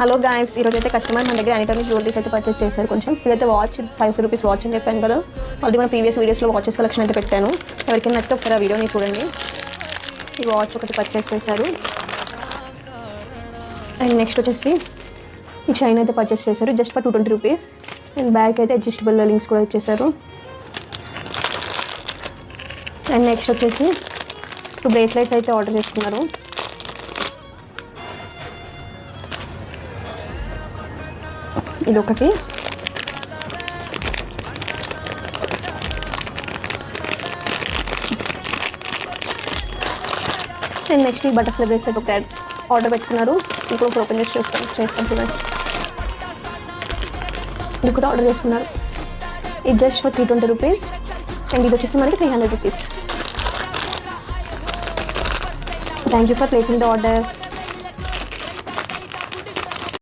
Hello guys, ఈరోజు అయితే customer మన దగ్గర అనిటమీ జ్యువెలరీస్ అయితే పర్చేస్ చేశారు. కొంచెం ఇదైతే వాచ్ 5 రూపీస్ వాచ్ అని చెప్పాను కదా. ఆల్రెడీ మన ప్రీవియస్ వీడియోస్లో వాచెస్ కలెక్షన్ అయితే పెట్టాను. ఎవరికైనా నచ్చితే ఒకసారి ఆ వీడియోని చూడండి. ఈ వాచ్ ఒకటి పర్చేస్ చేశారు. అండ్ నెక్స్ట్ వచ్చేసి ఈ చైన్ అయితే పర్చేస్ చేశారు just for 220 rupees. And back అయితే అడ్జస్టబుల్ లింక్స్ కూడా ఇచ్చేసారు. అండ్ నెక్స్ట్ వచ్చేసి 2 బ్రేస్లెట్స్ అయితే ఆర్డర్ చేసుకున్నారు. ఇది ఒకటి. అండ్ నెక్స్ట్ ఈ బటర్ఫ్లై బ్రేస్లెట్ ఒక ఆర్డర్ పెట్టుకున్నారు. ఇప్పుడు ఒక ఓపెన్ చేసి చేస్తాం చూడండి. ఇది కూడా ఆర్డర్ చేసుకున్నారు. ఇది జస్ట్ ఫర్ 320 రూపీస్. అండ్ ఇది వచ్చేసి మనకి 300 rupees. Thank you for placing the order.